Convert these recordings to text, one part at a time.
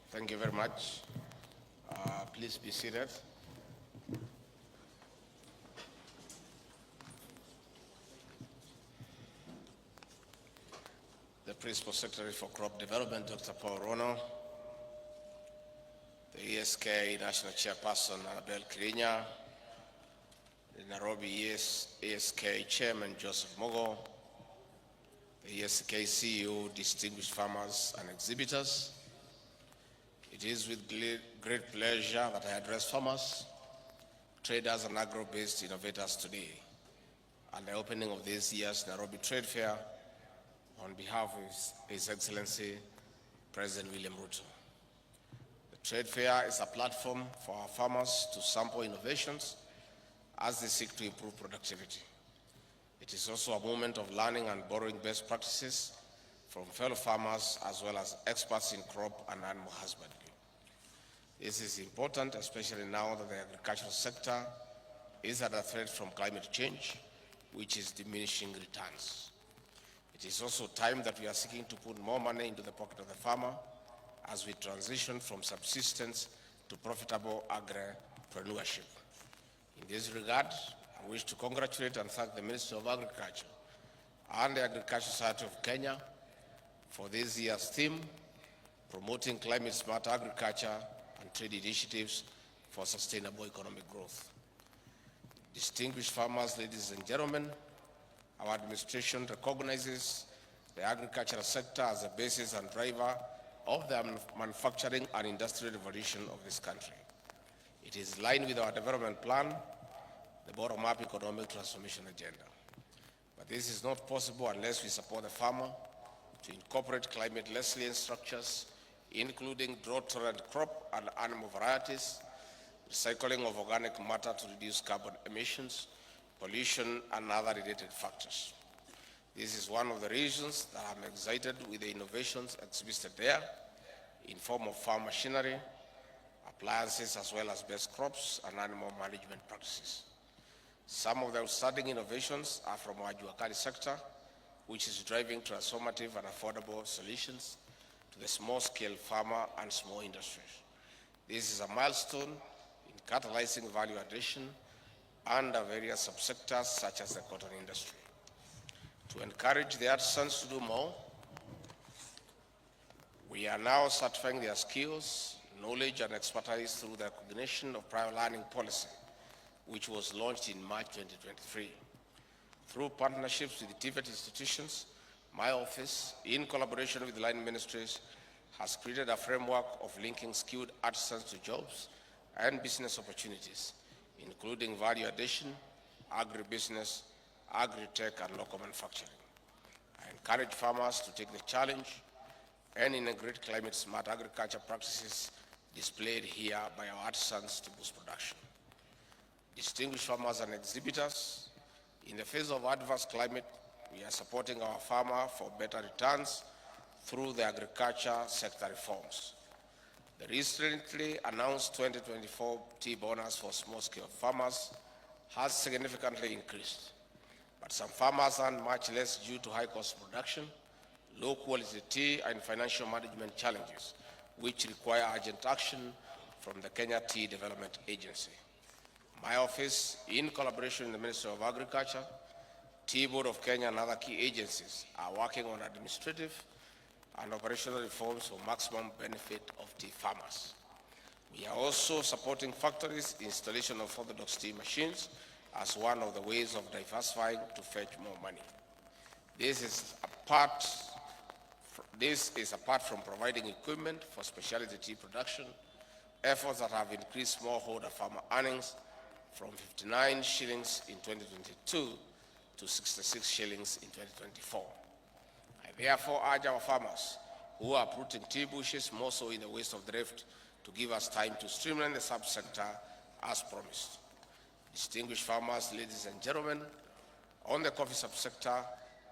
Thank you very much. Please be seated. The Principal Secretary for Crop Development, Dr. Paul Rono, the ESK National Chairperson, Annabel Kirinya, the Nairobi ESK Chairman, Joseph Mogo, the ESK CEO, distinguished farmers and exhibitors. It is with great pleasure that I address farmers, traders, and agro-based innovators today at the opening of this year's Nairobi Trade Fair on behalf of His Excellency, President William RUTO. The Trade Fair is a platform for our farmers to sample innovations as they seek to improve productivity. It is also a moment of learning and borrowing best practices from fellow farmers as well as experts in crop and animal husbandry. This is important, especially now that the agricultural sector is under threat from climate change, which is diminishing returns. It is also time that we are seeking to put more money into the pocket of the farmer as we transition from subsistence to profitable agripreneurship. In this regard, I wish to congratulate and thank the Ministry of Agriculture and the Agricultural Society of Kenya for this year's theme, promoting climate-smart agriculture and trade initiatives for sustainable economic growth. Distinguished farmers, ladies and gentlemen, our administration recognizes the agricultural sector as a basis and driver of the manufacturing and industrial revolution of this country. It is in line with our development plan, the bottom-up economic transformation agenda. But this is not possible unless we support the farmer to incorporate climate resilient structures, including drought-tolerant crop and animal varieties, recycling of organic matter to reduce carbon emissions, pollution, and other related factors. This is one of the reasons that I'm excited with the innovations exhibited there in form of farm machinery, appliances, as well as best crops and animal management practices. Some of the outstanding innovations are from our Juakali sector, which is driving transformative and affordable solutions to the small-scale farmer and small industries. This is a milestone in catalyzing value addition under various subsectors such as the cotton industry. To encourage the artisans to do more, we are now certifying their skills, knowledge, and expertise through the recognition of prior learning policy, which was launched in March 2023. Through partnerships with the TVET institutions, my office, in collaboration with line ministries, has created a framework of linking skilled artisans to jobs and business opportunities, including value addition, agribusiness, agri-tech, and local manufacturing. I encourage farmers to take the challenge and integrate climate-smart agriculture practices displayed here by our artisans to boost production. Distinguished farmers and exhibitors, in the face of adverse climate, we are supporting our farmer for better returns through the agriculture sector reforms. The recently announced 2024 tea bonus for small-scale farmers has significantly increased, but some farmers earn much less due to high-cost production, low-quality tea, and financial management challenges, which require urgent action from the Kenya Tea Development Agency. My office, in collaboration with the Ministry of Agriculture, Tea Board of Kenya, and other key agencies, are working on administrative and operational reforms for maximum benefit of tea farmers. We are also supporting factories' installation of orthodox tea machines as one of the ways of diversifying to fetch more money. This is apart from providing equipment for specialty tea production, efforts that have increased smallholder farmer earnings from 59 shillings in 2022 to 66 shillings in 2024. I therefore urge our farmers who are uprooting tea bushes more so in the waste of the rift to give us time to streamline the subsector as promised. Distinguished farmers, ladies and gentlemen, on the coffee subsector,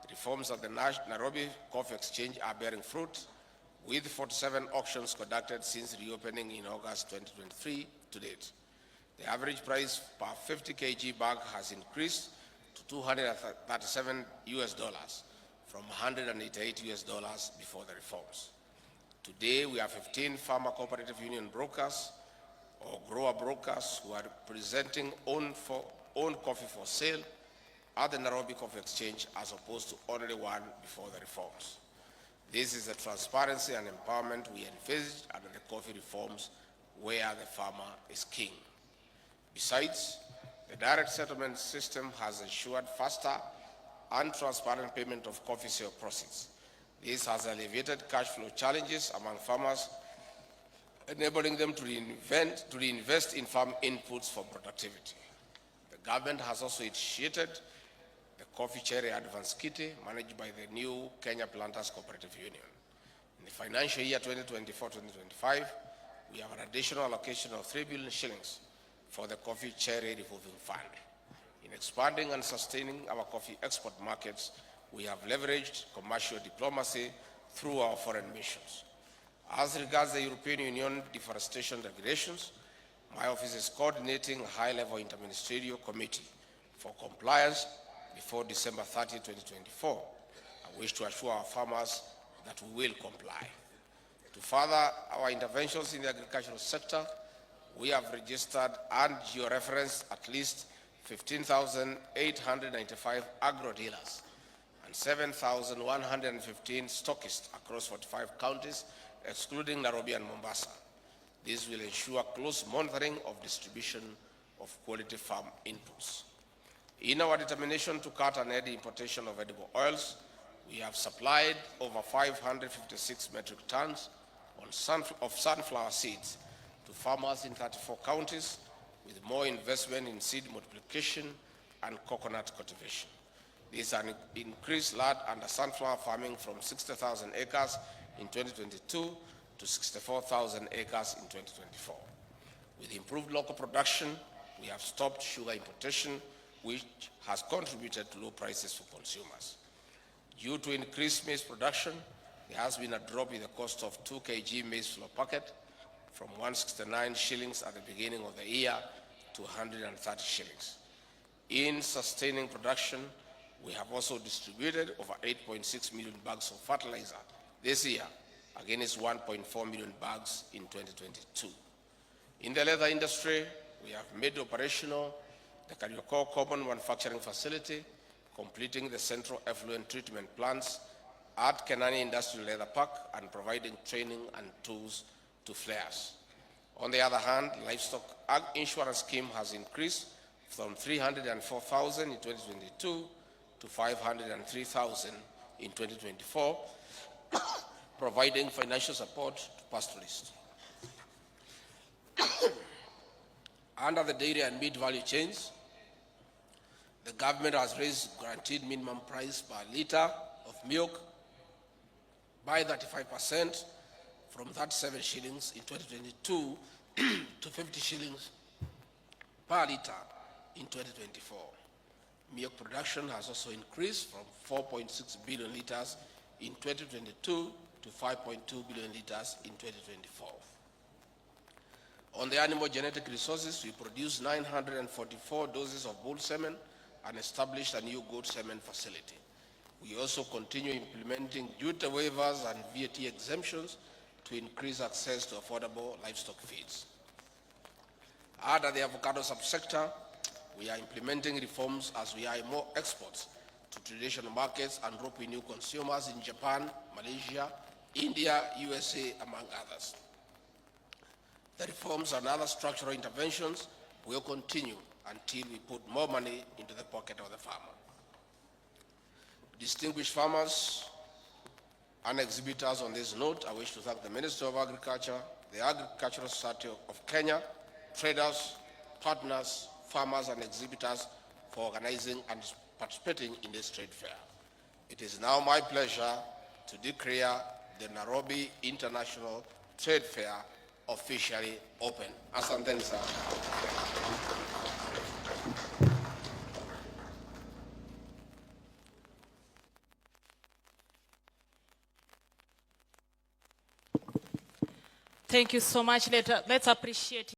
reforms at the Nairobi Coffee Exchange are bearing fruit, with 47 auctions conducted since reopening in August 2023 to date. The average price per 50 kg bag has increased to $237 from $188 before the reforms. Today, we have 15 farmer cooperative union brokers or grower brokers who are presenting own coffee for sale at the Nairobi Coffee Exchange, as opposed to only one before the reforms. This is the transparency and empowerment we envisaged under the coffee reforms, where the farmer is king. Besides, the direct settlement system has ensured faster and transparent payment of coffee sale proceeds. This has alleviated cash flow challenges among farmers, enabling them to reinvest in farm inputs for productivity. The government has also initiated the Coffee Cherry Advance Kitty, managed by the new Kenya Planters Cooperative Union. In the financial year 2024-2025, we have an additional allocation of 3 billion shillings for the Coffee Cherry Revolving Fund. In expanding and sustaining our coffee export markets, we have leveraged commercial diplomacy through our foreign missions. As regards the European Union deforestation regulations, my office is coordinating a high-level interministerial committee for compliance before December 30, 2024. I wish to assure our farmers that we will comply. To further our interventions in the agricultural sector, we have registered and georeferenced at least 15,895 agro-dealers and 7,115 stockists across 45 counties, excluding Nairobi and Mombasa. This will ensure close monitoring of distribution of quality farm inputs. In our determination to cut and end importation of edible oils, we have supplied over 556 metric tons of sunflower seeds to farmers in 34 counties, with more investment in seed multiplication and coconut cultivation. This has increased land under sunflower farming from 60,000 acres in 2022 to 64,000 acres in 2024. With improved local production, we have stopped sugar importation, which has contributed to low prices for consumers. Due to increased maize production, there has been a drop in the cost of 2 kg maize flour packet from 169 shillings at the beginning of the year to 130 shillings. In sustaining production, we have also distributed over 8.6 million bags of fertilizer this year, against 1.4 million bags in 2022. In the leather industry, we have made operational the Karioko Common Manufacturing Facility, completing the central effluent treatment plants at Kenani Industrial Leather Park and providing training and tools to flayers. On the other hand, livestock insurance scheme has increased from 304,000 in 2022 to 503,000 in 2024, providing financial support to pastoralists. Under the dairy and meat value chains, the government has raised guaranteed minimum price per litre of milk by 35%, from 37 shillings in 2022 to 50 shillings per litre in 2024. Milk production has also increased from 4.6 billion litres in 2022 to 5.2 billion litres in 2024. On the animal genetic resources, we produced 944 doses of bull semen and established a new goat semen facility. We also continue implementing duty waivers and VAT exemptions to increase access to affordable livestock feeds. Under the avocado subsector, we are implementing reforms as we eye more exports to traditional markets and roping new consumers in Japan, Malaysia, India, USA, among others. The reforms and other structural interventions will continue until we put more money into the pocket of the farmer. Distinguished farmers and exhibitors, on this note, I wish to thank the Minister of Agriculture, the Agricultural Society of Kenya, traders, partners, farmers and exhibitors for organizing and participating in this trade fair. It is now my pleasure to declare the Nairobi International Trade Fair officially open. Asante sana. Thank you so much. Let's appreciate